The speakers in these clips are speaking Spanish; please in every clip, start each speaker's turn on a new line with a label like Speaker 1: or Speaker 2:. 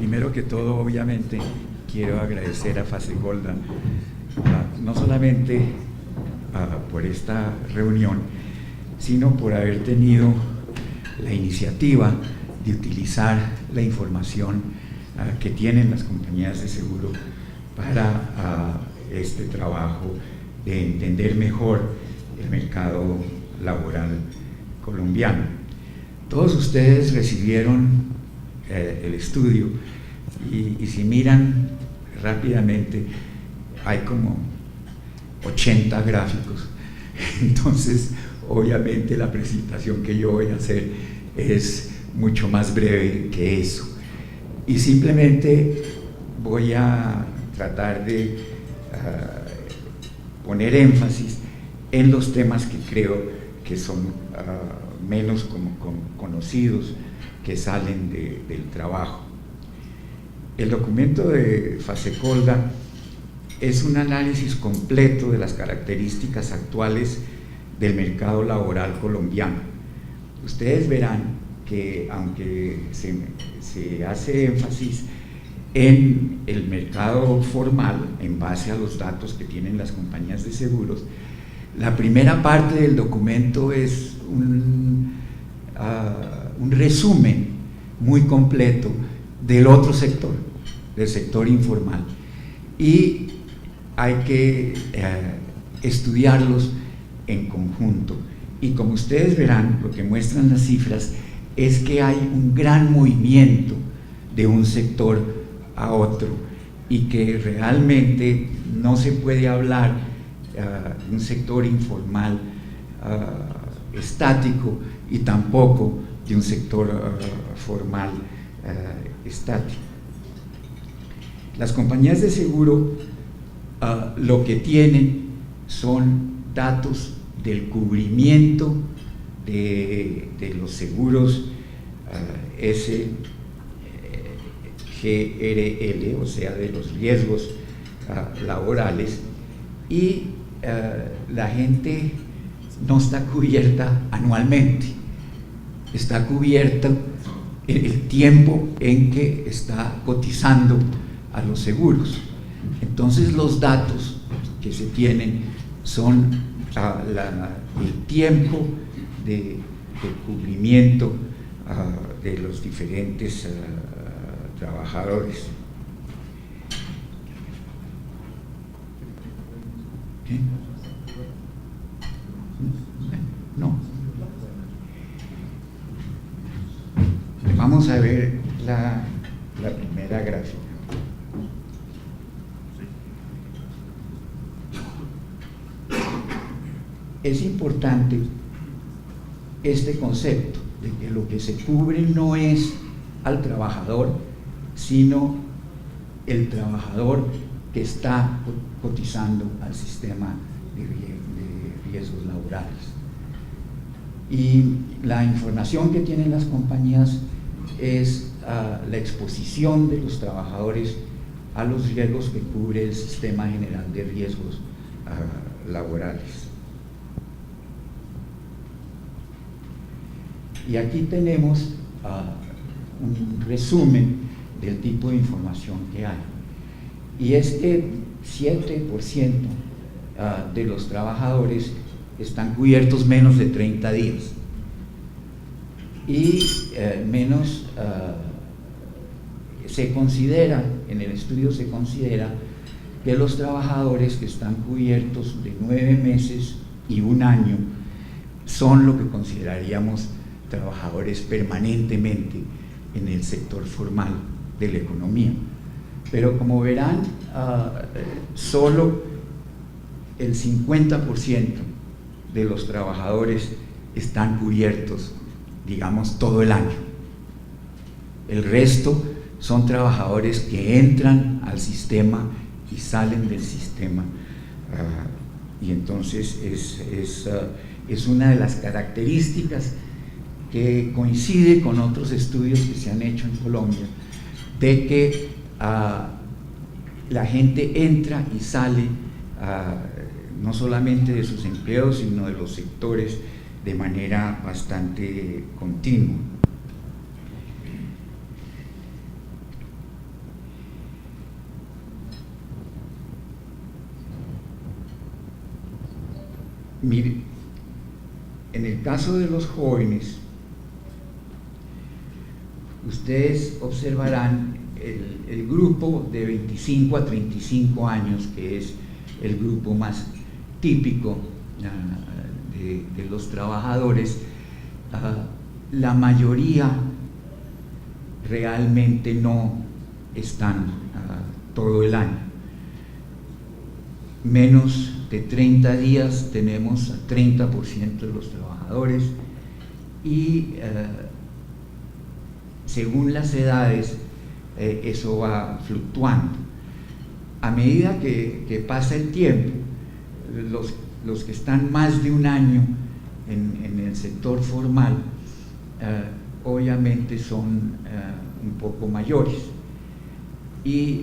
Speaker 1: Primero que todo, obviamente, quiero agradecer a Fasecolda, no solamente por esta reunión, sino por haber tenido la iniciativa de utilizar la información que tienen las compañías de seguro para este trabajo de entender mejor el mercado laboral colombiano. Todos ustedes recibieron el estudio y si miran rápidamente hay como 80 gráficos. Entonces obviamente la presentación que yo voy a hacer es mucho más breve que eso y simplemente voy a tratar de poner énfasis en los temas que creo que son menos conocidos, que salen del trabajo. El documento de Fasecolda es un análisis completo de las características actuales del mercado laboral colombiano. Ustedes verán que aunque se hace énfasis en el mercado formal en base a los datos que tienen las compañías de seguros, la primera parte del documento es un resumen muy completo del otro sector, del sector informal, y hay que estudiarlos en conjunto. Y como ustedes verán, lo que muestran las cifras es que hay un gran movimiento de un sector a otro y que realmente no se puede hablar de un sector informal estático y tampoco de un sector formal estático. Las compañías de seguro lo que tienen son datos del cubrimiento de los seguros SGRL, o sea, de los riesgos laborales, y la gente no está cubierta anualmente, está cubierta el tiempo en que está cotizando a los seguros. Entonces los datos que se tienen son el tiempo de cubrimiento de los diferentes trabajadores. ¿Qué? No. Vamos a ver la primera gráfica. Es importante este concepto de que lo que se cubre no es al trabajador, sino el trabajador que está cotizando al sistema de riesgos laborales. Y la información que tienen las compañías es la exposición de los trabajadores a los riesgos que cubre el Sistema General de Riesgos Laborales. Y aquí tenemos un resumen del tipo de información que hay. Y es que 7% de los trabajadores están cubiertos menos de 30 días. Y se considera, en el estudio se considera que los trabajadores que están cubiertos de 9 meses y 1 año son lo que consideraríamos trabajadores permanentemente en el sector formal de la economía. Pero como verán, solo el 50% de los trabajadores están cubiertos, digamos, todo el año. El resto son trabajadores que entran al sistema y salen del sistema, y entonces es una de las características que coincide con otros estudios que se han hecho en Colombia, de que la gente entra y sale no solamente de sus empleos, sino de los sectores de manera bastante continua. Mire, en el caso de los jóvenes, ustedes observarán el grupo de 25 a 35 años, que es el grupo más típico de los trabajadores. La mayoría realmente no están todo el año. Menos de 30 días tenemos a 30% de los trabajadores, y según las edades eso va fluctuando. A medida que pasa el tiempo, los que están más de un año en el sector formal obviamente son un poco mayores, y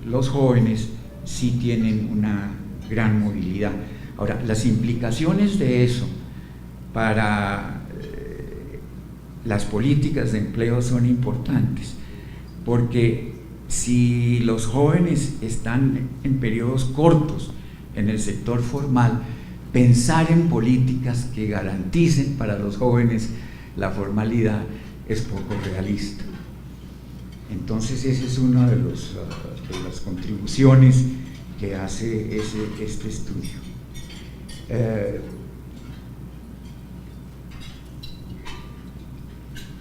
Speaker 1: los jóvenes sí tienen una gran movilidad. Ahora, las implicaciones de eso para las políticas de empleo son importantes, porque si los jóvenes están en periodos cortos en el sector formal, pensar en políticas que garanticen para los jóvenes la formalidad es poco realista. Entonces esa es una de las contribuciones que hace este estudio.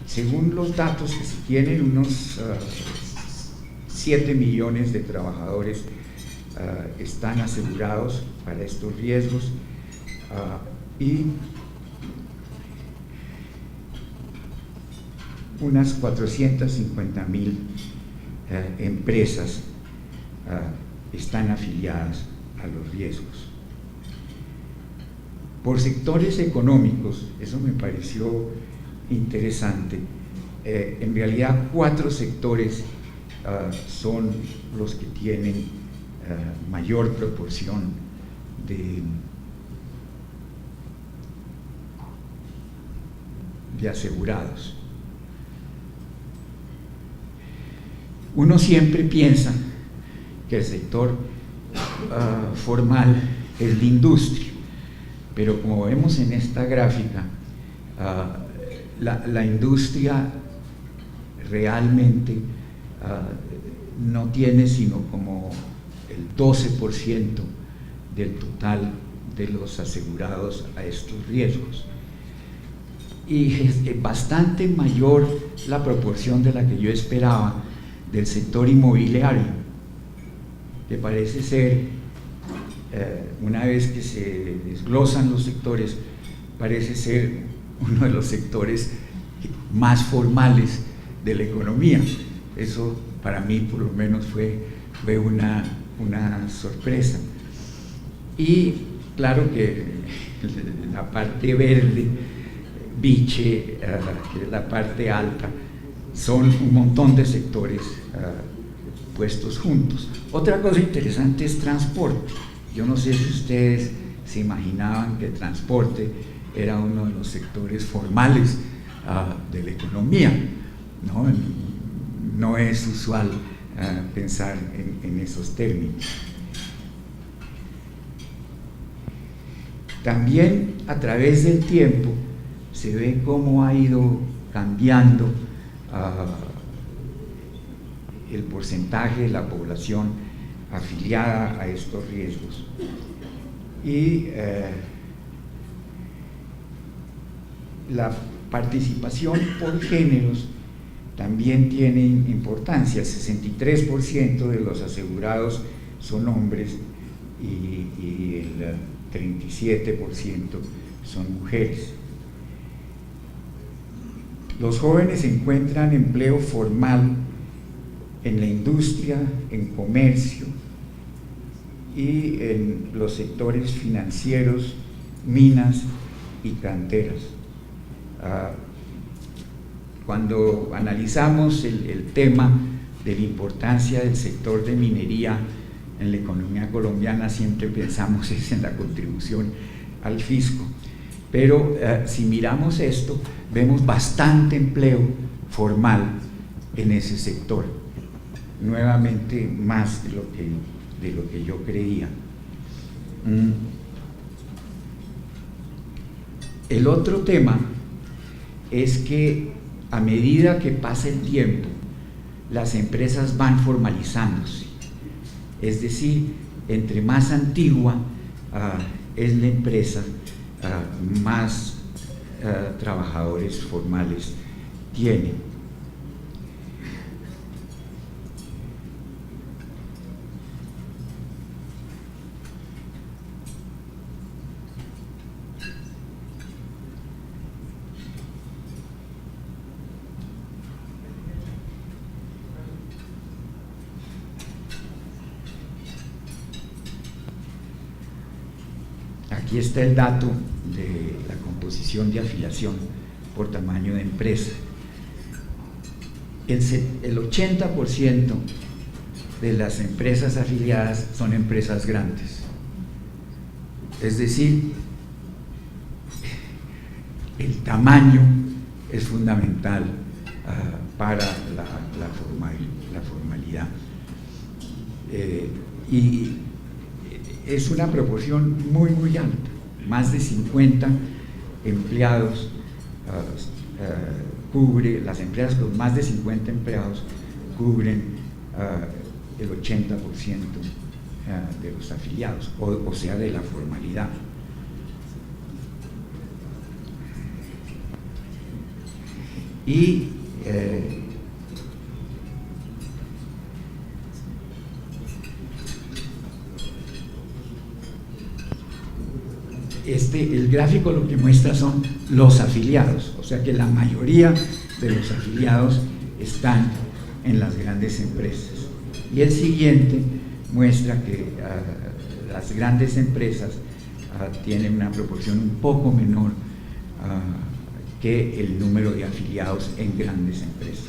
Speaker 1: Según los datos que se tienen, unos 7 millones de trabajadores están asegurados para estos riesgos, y unas 450,000 empresas están afiliadas a los riesgos. Por sectores económicos, eso me pareció interesante, en realidad 4 sectores son los que tienen mayor proporción de asegurados. Uno siempre piensa que el sector formal es la industria, pero como vemos en esta gráfica, la industria realmente no tiene sino como el 12% del total de los asegurados a estos riesgos, y es bastante mayor la proporción de la que yo esperaba del sector inmobiliario, que parece ser, una vez que se desglosan los sectores, parece ser uno de los sectores más formales de la economía. Eso para mí por lo menos fue una sorpresa. Y claro que la parte verde, biche, que es la parte alta, son un montón de sectores puestos juntos. Otra cosa interesante es transporte. Yo no sé si ustedes se imaginaban que el transporte era uno de los sectores formales de la economía, ¿no? No es usual pensar en esos términos. También a través del tiempo se ve cómo ha ido cambiando el porcentaje de la población afiliada a estos riesgos, y la participación por géneros también tiene importancia. 63% de los asegurados son hombres y el 37% son mujeres. Los jóvenes encuentran empleo formal en la industria, en comercio y en los sectores financieros, minas y canteras. Cuando analizamos el tema de la importancia del sector de minería en la economía colombiana, siempre pensamos en la contribución al fisco, pero si miramos esto, vemos bastante empleo formal en ese sector, nuevamente más de lo que yo creía. El otro tema es que a medida que pasa el tiempo, las empresas van formalizándose. Es decir, entre más antigua es la empresa, más trabajadores formales tiene. Aquí está el dato de la composición de afiliación por tamaño de empresa. El 80% de las empresas afiliadas son empresas grandes. Es decir, el tamaño es fundamental para la formalidad. Y es una proporción muy, muy alta. Más de 50 empleados cubre, las empresas con más de 50 empleados cubren el 80% de los afiliados, o sea, de la formalidad. Y el gráfico lo que muestra son los afiliados, o sea que la mayoría de los afiliados están en las grandes empresas. Y el siguiente muestra que las grandes empresas tienen una proporción un poco menor que el número de afiliados en grandes empresas.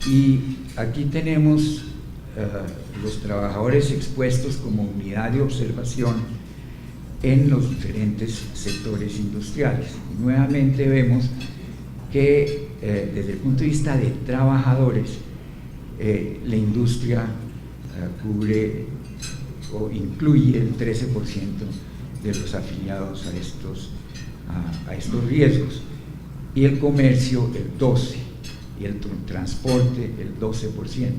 Speaker 1: Y aquí tenemos los trabajadores expuestos como unidad de observación en los diferentes sectores industriales. Y nuevamente vemos que desde el punto de vista de trabajadores, la industria cubre o incluye el 13% de los afiliados a estos riesgos, y el comercio el 12%, y el transporte el 12%.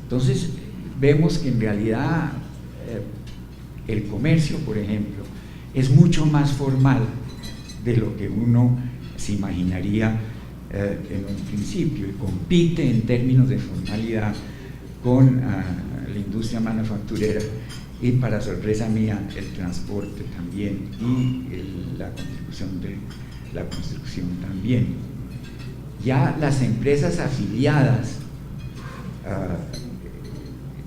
Speaker 1: Entonces vemos que en realidad el comercio, por ejemplo, es mucho más formal de lo que uno se imaginaría en un principio, y compite en términos de formalidad con la industria manufacturera, y para sorpresa mía el transporte también, y la contribución de la construcción también. Ya las empresas afiliadas,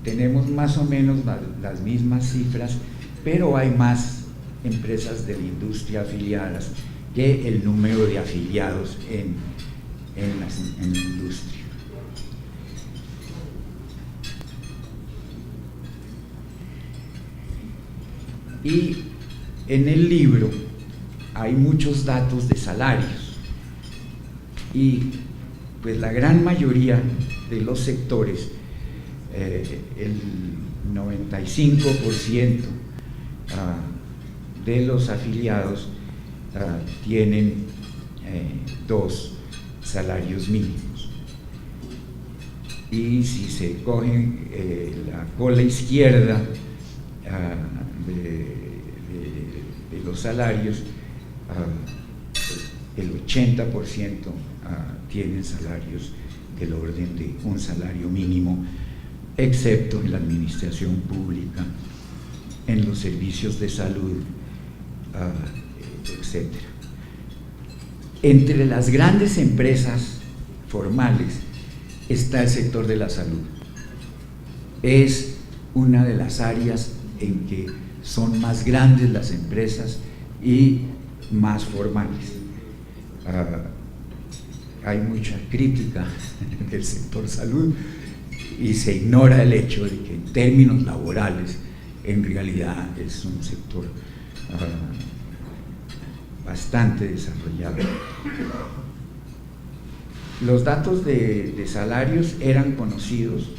Speaker 1: tenemos más o menos las mismas cifras, pero hay más empresas de la industria afiliadas que el número de afiliados en la industria. Y en el libro hay muchos datos de salarios, y pues la gran mayoría de los sectores, el 95% de los afiliados tienen 2 salarios mínimos. Y si se cogen la cola izquierda de los salarios, el 80% tienen salarios del orden de un salario mínimo, excepto en la administración pública, en los servicios de salud, etc. Entre las grandes empresas formales está el sector de la salud. Es una de las áreas en que son más grandes las empresas y más formales. Hay mucha crítica del sector salud y se ignora el hecho de que en términos laborales en realidad es un sector bastante desarrollado. los datos de salarios eran conocidos,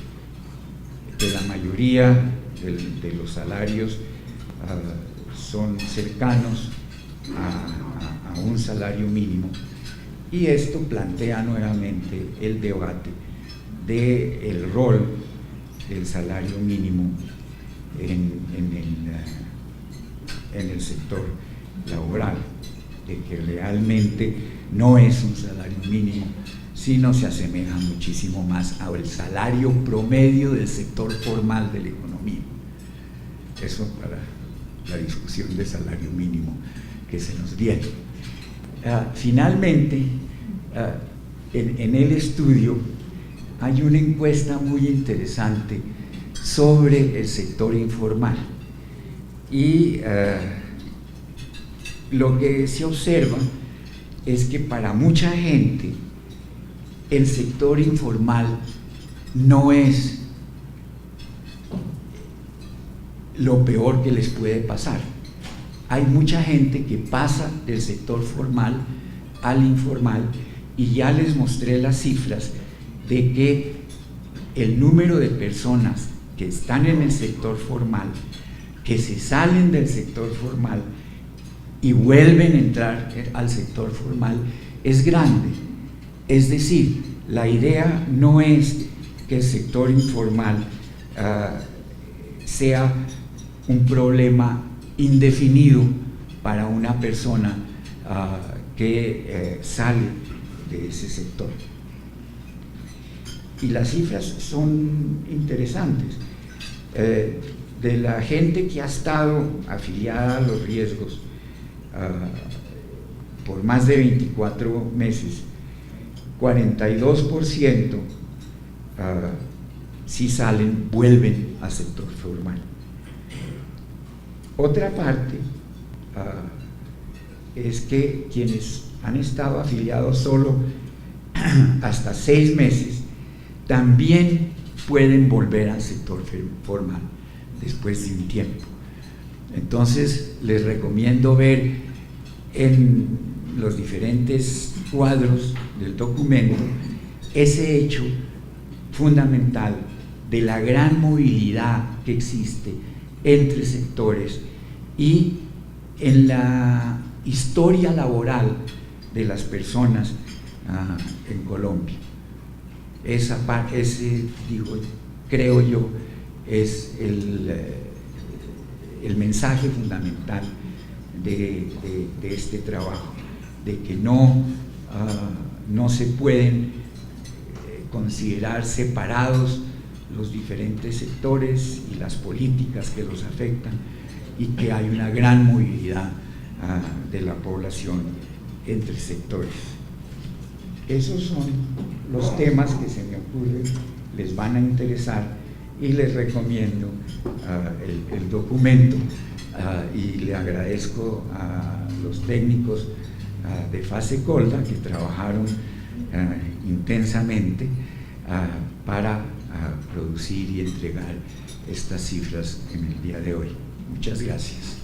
Speaker 1: que la mayoría de los salarios son cercanos a un salario mínimo, y esto plantea nuevamente el debate del rol del salario mínimo en el sector laboral, de que realmente no es un salario mínimo, sino se asemeja muchísimo más al salario promedio del sector formal de la economía. Eso para la discusión de salario mínimo que se nos viene. Finalmente, en el estudio hay una encuesta muy interesante sobre el sector informal, y lo que se observa es que para mucha gente el sector informal no es lo peor que les puede pasar. Hay mucha gente que pasa del sector formal al informal, y ya les mostré las cifras de que el número de personas que están en el sector formal, que se salen del sector formal y vuelven a entrar al sector formal, es grande. Es decir, la idea no es que el sector informal sea un problema indefinido para una persona que sale de ese sector. Y las cifras son interesantes. De la gente que ha estado afiliada a los riesgos por más de 24 meses, 42% si salen, vuelven al sector formal. Otra parte es que quienes han estado afiliados solo hasta 6 meses también pueden volver al sector formal después de un tiempo. Entonces les recomiendo ver en los diferentes cuadros del documento ese hecho fundamental de la gran movilidad que existe entre sectores y en la historia laboral de las personas en Colombia. Creo yo, es el mensaje fundamental de este trabajo, de que no se pueden considerar separados los diferentes sectores y las políticas que los afectan, y que hay una gran movilidad de la población entre sectores. Esos son los temas que se me ocurren, les van a interesar, y les recomiendo el documento, y le agradezco a los técnicos de FASECOLDA que trabajaron intensamente para producir y entregar estas cifras en el día de hoy. Muchas gracias.